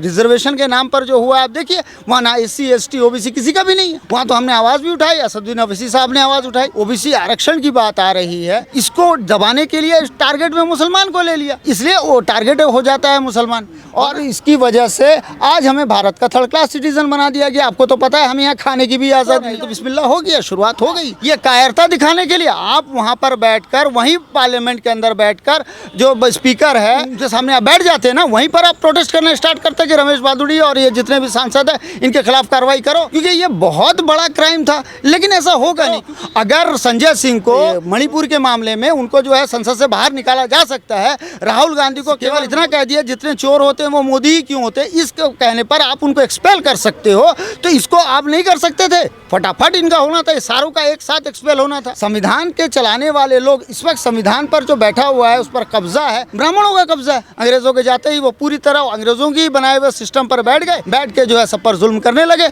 Reservation के नाम पर जो हुआ आप देखिए, वहाँ ना SC ST OBC किसी का भी नहीं है। वहाँ तो हमने आवाज भी उठाई, असदुद्दीन अवैसी साहब ने आवाज उठाई। OBC आरक्षण की बात आ रही है, इसको दबाने के लिए टारगेट में मुसलमान को ले लिया, इसलिए वो टारगेट हो जाता है मुसलमान। और इसकी वजह से आज हमें भारत का थर्ड क्लास सिटीजन बना दिया गया। आपको तो पता है हम यहाँ खाने की भी आजादी नहीं, तो बिस्मिल्लाह हो गया, शुरुआत हो गई। ये कायरता दिखाने के लिए आप वहाँ पर बैठकर, वहीं पार्लियामेंट के अंदर बैठकर जो स्पीकर है उनके सामने आप बैठ जाते हैं ना, वहीं पर आप प्रोटेस्ट करना स्टार्ट करते कि रमेश बादुड़ी और ये जितने भी सांसद हैं इनके खिलाफ कार्रवाई करो, क्योंकि ये बहुत बड़ा क्राइम था। लेकिन ऐसा होगा नहीं। अगर संजय सिंह को मणिपुर के मामले में उनको जो है संसद से बाहर निकाला जा सकता है, राहुल गांधी को केवल इतना कह दिया जितने चोर होते हैं वो मोदी ही क्यों होते, इसको कहने पर आप उनको एक्सपेल कर सकते हो, तो इसको आप नहीं कर सकते थे? फटाफट इनका होना था, सारों का एक साथ एक्सपेल होना था। संविधान के चलाने वाले लोग इस वक्त संविधान पर जो बैठा हुआ है उस पर कब्जा है, ब्राह्मणों का कब्जा है। अंग्रेजों के जाते ही वो पूरी तरह अंग्रेजों की बनाए हुए सिस्टम पर बैठ गए, बैठ के जो है सब पर जुल्म करने लगे।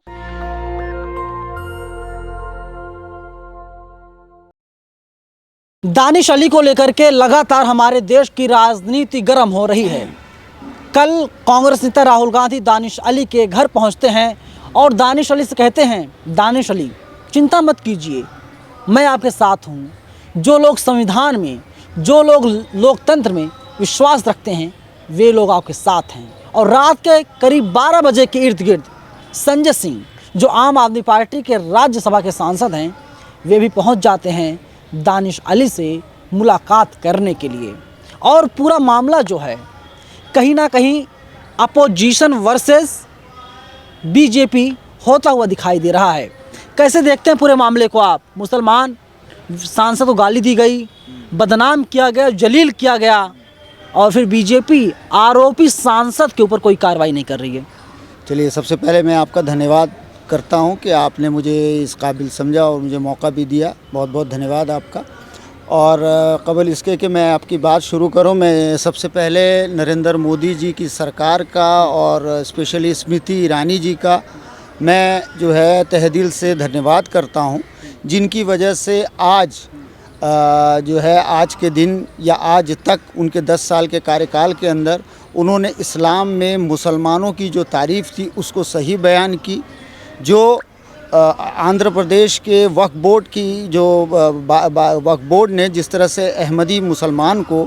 दानिश अली को लेकर के लगातार हमारे देश की राजनीति गर्म हो रही है। कल कांग्रेस नेता राहुल गांधी दानिश अली के घर पहुंचते हैं और दानिश अली से कहते हैं, दानिश अली चिंता मत कीजिए, मैं आपके साथ हूं। जो लोग संविधान में, जो लोग लोकतंत्र में विश्वास रखते हैं वे लोग आपके साथ हैं। और रात के करीब 12 बजे के इर्द गिर्द संजय सिंह, जो आम आदमी पार्टी के राज्यसभा के सांसद हैं, वे भी पहुंच जाते हैं दानिश अली से मुलाकात करने के लिए। और पूरा मामला जो है कहीं ना कहीं अपोजिशन वर्सेस बीजेपी होता हुआ दिखाई दे रहा है। कैसे देखते हैं पूरे मामले को आप? मुसलमान सांसद को गाली दी गई, बदनाम किया गया, जलील किया गया, और फिर बीजेपी आरोपी सांसद के ऊपर कोई कार्रवाई नहीं कर रही है। चलिए, सबसे पहले मैं आपका धन्यवाद करता हूं कि आपने मुझे इस काबिल समझा और मुझे मौका भी दिया। बहुत बहुत धन्यवाद आपका। और कबल इसके कि मैं आपकी बात शुरू करूं, मैं सबसे पहले नरेंद्र मोदी जी की सरकार का और स्पेशली स्मृति ईरानी जी का मैं जो है तहे दिल से धन्यवाद करता हूं, जिनकी वजह से आज जो है आज के दिन या आज तक उनके 10 साल के कार्यकाल के अंदर उन्होंने इस्लाम में मुसलमानों की जो तारीफ़ थी उसको सही बयान की। जो आंध्र प्रदेश के वक्फ बोर्ड की जो वक्फ बोर्ड ने जिस तरह से अहमदिया मुसलमानों को,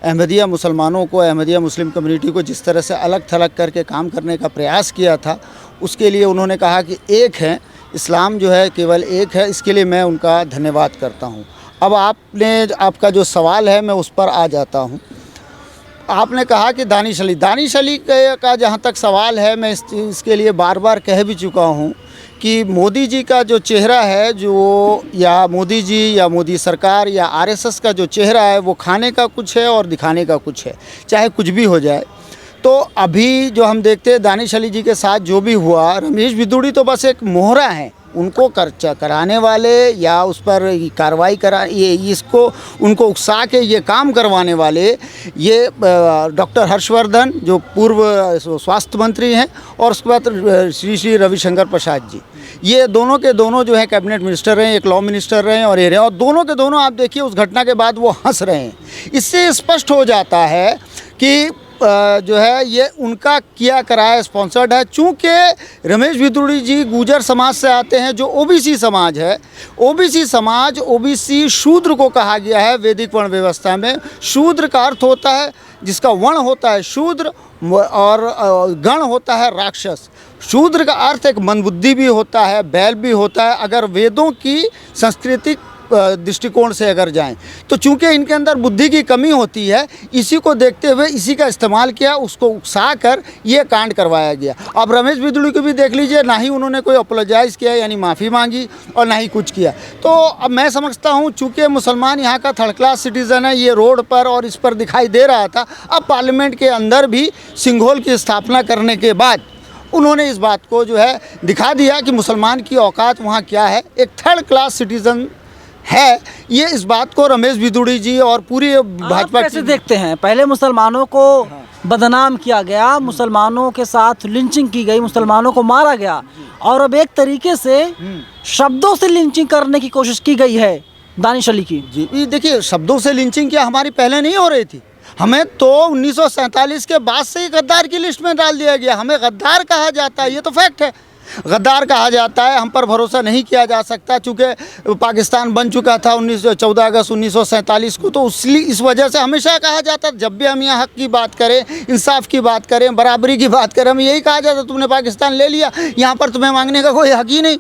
अहमदिया मुस्लिम कम्युनिटी को जिस तरह से अलग थलग करके काम करने का प्रयास किया था, उसके लिए उन्होंने कहा कि एक है, इस्लाम जो है केवल एक है। इसके लिए मैं उनका धन्यवाद करता हूँ। अब आपका जो सवाल है मैं उस पर आ जाता हूँ। आपने कहा कि दानिश अली का जहाँ तक सवाल है, मैं इसके लिए बार बार कह भी चुका हूँ कि मोदी जी का जो चेहरा है, जो या मोदी जी या मोदी सरकार या RSS का जो चेहरा है, वो खाने का कुछ है और दिखाने का कुछ है, चाहे कुछ भी हो जाए। तो अभी जो हम देखते हैं दानिश अली जी के साथ जो भी हुआ, रमेश बिदुड़ी तो बस एक मोहरा है, उनको कराने वाले या उस पर कार्रवाई इसको उनको उकसा के ये काम करवाने वाले ये डॉक्टर हर्षवर्धन जो पूर्व स्वास्थ्य मंत्री हैं, और उसके बाद श्री रविशंकर प्रसाद जी, ये दोनों के दोनों जो हैं कैबिनेट मिनिस्टर रहे, एक लॉ मिनिस्टर रहे और ये रहे, और दोनों के दोनों आप देखिए उस घटना के बाद वो हंस रहे हैं। इससे स्पष्ट हो जाता है कि जो है ये उनका किया कराया स्पॉन्सर्ड है। चूँकि रमेश बिदुड़ी जी गुर्जर समाज से आते हैं, जो OBC समाज है, OBC शूद्र को कहा गया है वैदिक वर्ण व्यवस्था में। शूद्र का अर्थ होता है, जिसका वर्ण होता है शूद्र और गण होता है राक्षस। शूद्र का अर्थ एक मंदबुद्धि भी होता है, बैल भी होता है, अगर वेदों की सांस्कृतिक दृष्टिकोण से अगर जाएं तो। चूंकि इनके अंदर बुद्धि की कमी होती है, इसी को देखते हुए इसी का इस्तेमाल किया, उसको उकसा कर ये कांड करवाया गया। अब रमेश बिदुड़ी को भी देख लीजिए, ना ही उन्होंने कोई अपोलोजाइज़ किया यानी माफ़ी मांगी और ना ही कुछ किया। तो अब मैं समझता हूँ चूँकि मुसलमान यहाँ का थर्ड क्लास सिटीज़न है, ये रोड पर और इस पर दिखाई दे रहा था। अब पार्लियामेंट के अंदर भी सिंघोल की स्थापना करने के बाद उन्होंने इस बात को जो है दिखा दिया कि मुसलमान की औकात वहाँ क्या है, एक थर्ड क्लास सिटीज़न है। ये इस बात को रमेश बिदुड़ी जी और पूरी भाजपा कैसे देखते हैं? पहले मुसलमानों को बदनाम किया गया, मुसलमानों के साथ लिंचिंग की गई, मुसलमानों को मारा गया, और अब एक तरीके से शब्दों से लिंचिंग करने की कोशिश की गई है दानिश अली की। जी देखिए, शब्दों से लिंचिंग क्या हमारी पहले नहीं हो रही थी? हमें तो 1947 के बाद से ही गद्दार की लिस्ट में डाल दिया गया। हमें गद्दार कहा जाता है, ये तो फैक्ट है। गद्दार कहा जाता है, हम पर भरोसा नहीं किया जा सकता, चूँकि पाकिस्तान बन चुका था 14 अगस्त 1947 को। तो इस वजह से हमेशा कहा जाता, जब भी हम यहाँ हक़ की बात करें, इंसाफ की बात करें, बराबरी की बात करें, हमें यही कहा जाता, तुमने पाकिस्तान ले लिया, यहाँ पर तुम्हें मांगने का कोई हक़ ही नहीं।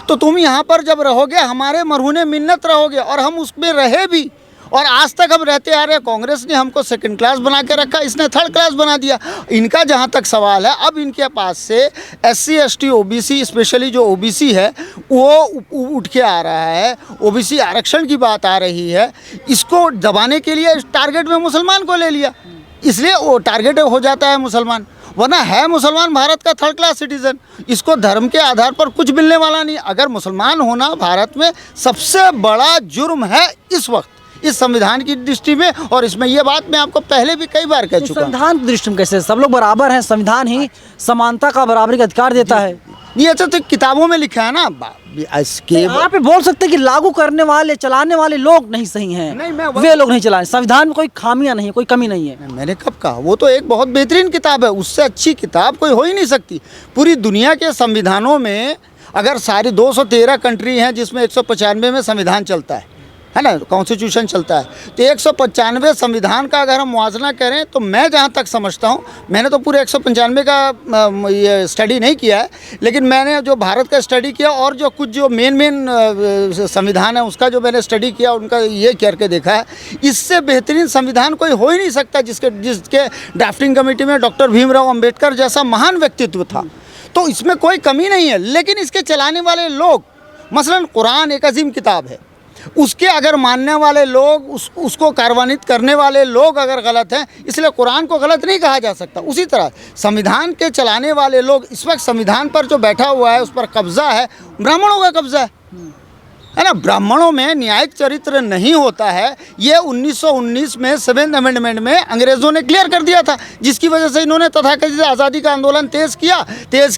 तो तुम यहाँ पर जब रहोगे, हमारे मरहूने मिन्नत रहोगे, और हम उसमें रहे भी, और आज तक हम रहते आ रहे हैं। कांग्रेस ने हमको सेकंड क्लास बना के रखा, इसने थर्ड क्लास बना दिया। इनका जहाँ तक सवाल है, अब इनके पास से SC ST OBC, स्पेशली जो OBC है वो उठ के आ रहा है, OBC आरक्षण की बात आ रही है। इसको दबाने के लिए टारगेट में मुसलमान को ले लिया, इसलिए वो टारगेट हो जाता है मुसलमान। वरना है मुसलमान भारत का थर्ड क्लास सिटीज़न, इसको धर्म के आधार पर कुछ मिलने वाला नहीं। अगर मुसलमान होना भारत में सबसे बड़ा जुर्म है इस वक्त, इस संविधान की दृष्टि में, और इसमें ये बात मैं आपको पहले भी कई बार कह चुका हूं। संविधान की दृष्टि में कैसे सब लोग बराबर हैं? संविधान ही समानता का, बराबरी का अधिकार देता है। नहीं, अच्छा तो किताबों में लिखा है ना, इसके आप बोल सकते हैं कि लागू करने वाले, चलाने वाले लोग नहीं सही हैं, नहीं, वे लोग नहीं चलाए। संविधान में कोई खामियां नहीं है, कोई कमी नहीं है। मैंने कब कहा? वो तो एक बहुत बेहतरीन किताब है, उससे अच्छी किताब कोई हो ही नहीं सकती। पूरी दुनिया के संविधानों में अगर सारी 213 कंट्री हैं जिसमें 195 में संविधान चलता है ना, कॉन्स्टिट्यूशन चलता है, तो 195 संविधान का अगर हम मुआवजा करें, तो मैं जहाँ तक समझता हूँ, मैंने तो पूरे 195 का ये स्टडी नहीं किया है, लेकिन मैंने जो भारत का स्टडी किया और जो कुछ जो मेन संविधान है उसका जो मैंने स्टडी किया, उनका ये करके देखा है, इससे बेहतरीन संविधान कोई हो ही नहीं सकता। जिसके ड्राफ्टिंग कमेटी में डॉक्टर भीमराव अम्बेडकर जैसा महान व्यक्तित्व था, तो इसमें कोई कमी नहीं है। लेकिन इसके चलाने वाले लोग, मसलन कुरान एक अजीम किताब है, उसके अगर मानने वाले लोग, उसको कार्यान्वित करने वाले लोग अगर गलत हैं, इसलिए कुरान को गलत नहीं कहा जा सकता। उसी तरह संविधान के चलाने वाले लोग, इस वक्त संविधान पर जो बैठा हुआ है उस पर कब्जा है, ब्राह्मणों का कब्जा है ना। ब्राह्मणों में न्यायिक चरित्र नहीं होता है, ये 1919 में 7th अमेंडमेंट में अंग्रेज़ों ने क्लियर कर दिया था, जिसकी वजह से इन्होंने तथाकथित आज़ादी का आंदोलन तेज़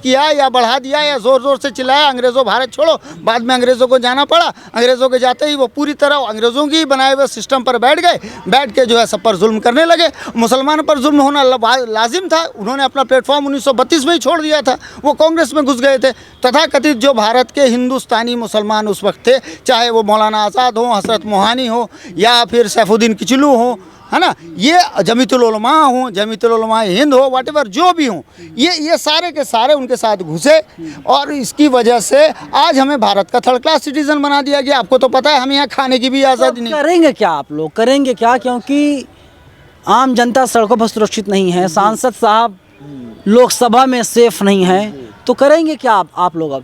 किया या बढ़ा दिया या ज़ोर ज़ोर से चिल्लाया, अंग्रेज़ों भारत छोड़ो। बाद में अंग्रेज़ों को जाना पड़ा, अंग्रेज़ों के जाते ही वो पूरी तरह अंग्रेज़ों की बनाए हुए सिस्टम पर बैठ गए, बैठ के जो है सब पर जुल्म करने लगे। मुसलमानों पर जुल्म होना लाजिम था, उन्होंने अपना प्लेटफॉर्म 1932 में ही छोड़ दिया था, वो कांग्रेस में घुस गए थे। तथाकथित जो भारत के हिंदुस्तानी मुसलमान उस वक्त थे, चाहे वो मौलाना आज़ाद हो, हज़रत मोहानी हो, या फिर सैफुद्दीन किचलू हो, है ना, ये जमीयतुल उलमा हो, जमीयतुल उलमा हिंद हो, व्हाटएवर जो भी हो, ये सारे के सारे उनके साथ घुसे, और इसकी वजह से आज हमें भारत का थर्ड क्लास सिटीजन बना दिया गया। आपको तो पता है, हम यहाँ खाने की भी आज़ादी नहीं। करेंगे क्या आप लोग, करेंगे क्या? क्योंकि आम जनता सड़कों पर सुरक्षित नहीं है, सांसद साहब लोकसभा में सेफ नहीं है, तो करेंगे क्या आप लोग?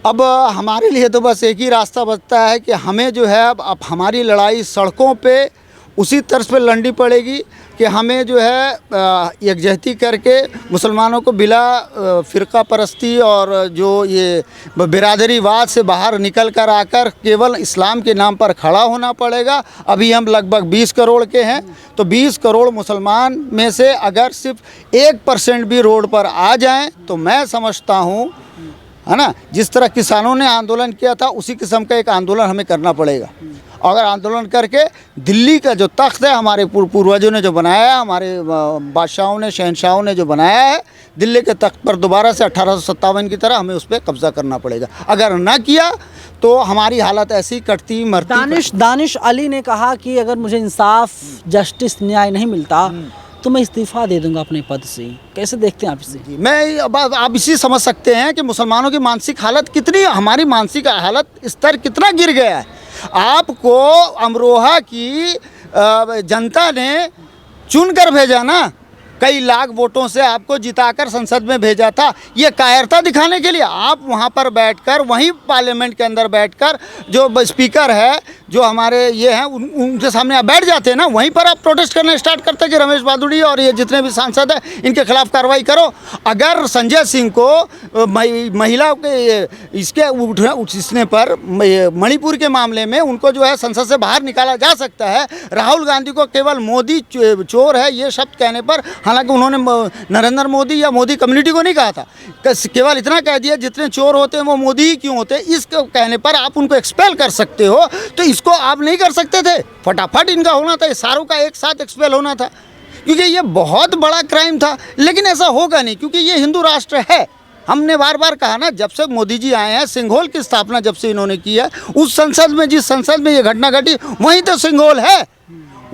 अब हमारे लिए तो बस एक ही रास्ता बचता है कि हमें जो है अब हमारी लड़ाई सड़कों पे उसी तर्ज पे लड़नी पड़ेगी कि हमें जो है यकजहती करके मुसलमानों को बिला फ़िरका परस्ती और जो ये बिरादरीवाद से बाहर निकल कर आकर केवल इस्लाम के नाम पर खड़ा होना पड़ेगा। अभी हम लगभग 20 करोड़ के हैं, तो 20 करोड़ मुसलमान में से अगर सिर्फ 1% भी रोड पर आ जाएं, तो मैं समझता हूँ, है ना, जिस तरह किसानों ने आंदोलन किया था उसी किस्म का एक आंदोलन हमें करना पड़ेगा। अगर आंदोलन करके दिल्ली का जो तख्त है, हमारे पूर्वजों ने जो बनाया है, हमारे बादशाहों ने, शहनशाहों ने जो बनाया है, दिल्ली के तख्त पर दोबारा से 1857 की तरह हमें उस पर कब्ज़ा करना पड़ेगा। अगर ना किया तो हमारी हालत ऐसी कटती मरती। दानिश अली ने कहा कि अगर मुझे इंसाफ, जस्टिस, न्याय नहीं मिलता तो मैं इस्तीफ़ा दे दूंगा अपने पद से। कैसे देखते हैं आप इसे? मैं अब आप इसी समझ सकते हैं कि मुसलमानों की मानसिक हालत कितनी, हमारी मानसिक हालत स्तर कितना गिर गया है। आपको अमरोहा की जनता ने चुन कर भेजा ना, कई लाख वोटों से आपको जिताकर संसद में भेजा था, ये कायरता दिखाने के लिए आप वहाँ पर बैठकर, वहीं पार्लियामेंट के अंदर बैठकर जो स्पीकर है, जो हमारे ये हैं, उनके सामने आप बैठ जाते हैं ना, वहीं पर आप प्रोटेस्ट करना स्टार्ट करते हैं कि रमेश बादुड़ी और ये जितने भी सांसद हैं इनके खिलाफ कार्रवाई करो। अगर संजय सिंह को महिला के इसके उठने पर मणिपुर के मामले में उनको जो है संसद से बाहर निकाला जा सकता है, राहुल गांधी को केवल मोदी चोर है ये शब्द कहने पर, हालांकि उन्होंने नरेंद्र मोदी या मोदी कम्युनिटी को नहीं कहा था, केवल इतना कह दिया जितने चोर होते हैं वो मोदी ही क्यों होते हैं, इसको कहने पर आप उनको एक्सपेल कर सकते हो। तो इसको आप नहीं कर सकते थे, फटाफट इनका होना था, सारों का एक साथ एक्सपेल होना था। क्योंकि ये बहुत बड़ा क्राइम था। लेकिन ऐसा होगा नहीं, क्योंकि ये हिंदू राष्ट्र है। हमने बार बार कहा ना, जब से मोदी जी आए हैं, सिंघोल की स्थापना जब से इन्होंने की है, उस संसद में, जिस संसद में ये घटना घटी, वहीं तो सिंघोल है,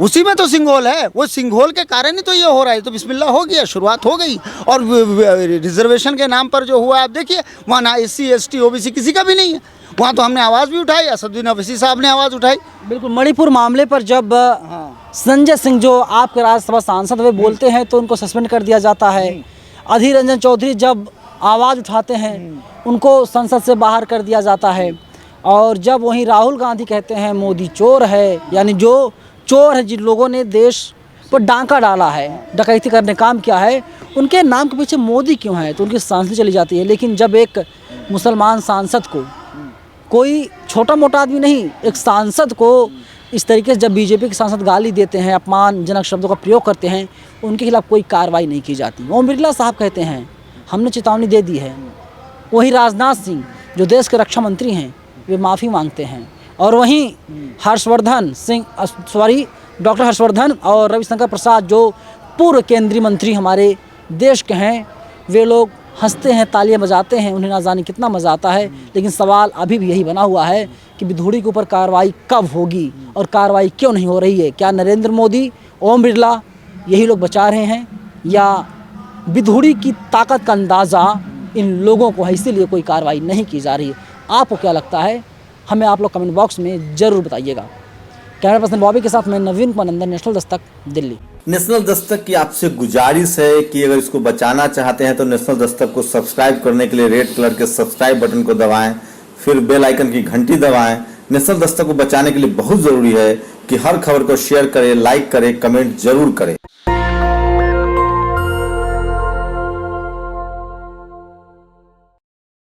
उसी में तो सिंघोल है। वो सिंघोल के कारण ही तो ये हो रहा है। तो बिस्मिल्लाह हो गया, शुरुआत हो गई। और रिजर्वेशन के नाम पर जो हुआ, आप देखिए, वहाँ ना SC ST OBC किसी का भी नहीं है। वहाँ तो हमने आवाज़ भी उठाई, असदुद्दीन अवैसी साहब ने आवाज़ उठाई। बिल्कुल, मणिपुर मामले पर जब संजय सिंह जो आपके राज्यसभा सांसद वे बोलते हैं तो उनको सस्पेंड कर दिया जाता है। अधीर रंजन चौधरी जब आवाज़ उठाते हैं उनको संसद से बाहर कर दिया जाता है। और जब वहीं राहुल गांधी कहते हैं मोदी चोर है, यानी जो चोर है, जिन लोगों ने देश पर डांका डाला है, डकैती करने काम किया है, उनके नाम के पीछे मोदी क्यों है, तो उनकी सांसें चली जाती है। लेकिन जब एक मुसलमान सांसद को, कोई छोटा मोटा आदमी नहीं, एक सांसद को इस तरीके से जब बीजेपी के सांसद गाली देते हैं, अपमानजनक शब्दों का प्रयोग करते हैं, उनके खिलाफ कोई कार्रवाई नहीं की जाती। ओम बिरला साहब कहते हैं हमने चेतावनी दे दी है। वहीं राजनाथ सिंह जो देश के रक्षा मंत्री हैं, वे माफ़ी मांगते हैं। और वहीं डॉक्टर हर्षवर्धन और रविशंकर प्रसाद जो पूर्व केंद्रीय मंत्री हमारे देश के हैं, वे लोग हंसते हैं, तालियां बजाते हैं, उन्हें ना जाने कितना मज़ा आता है। लेकिन सवाल अभी भी यही बना हुआ है कि विधूड़ी के ऊपर कार्रवाई कब होगी और कार्रवाई क्यों नहीं हो रही है। क्या नरेंद्र मोदी, ओम बिरला यही लोग बचा रहे हैं, या विधूड़ी की ताकत का अंदाज़ा इन लोगों को है, इसीलिए कोई कार्रवाई नहीं की जा रही है? आपको क्या लगता है, हमें आप लोग कमेंट बॉक्स में ज़रूर बताइएगा। कैमरा पर्सन बॉबी के साथ मैं नवीन कुमार नंदन, नेशनल दस्तक, दिल्ली। नेशनल दस्तक की आपसे गुजारिश है कि अगर इसको बचाना चाहते हैं तो नेशनल दस्तक को सब्सक्राइब करने के लिए रेड कलर के सब्सक्राइब बटन को दबाएं, फिर बेल आइकन की घंटी दबाएं। नेशनल दस्तक को बचाने के लिए बहुत जरूरी है कि हर खबर को शेयर करें, लाइक करें, कमेंट जरूर करें।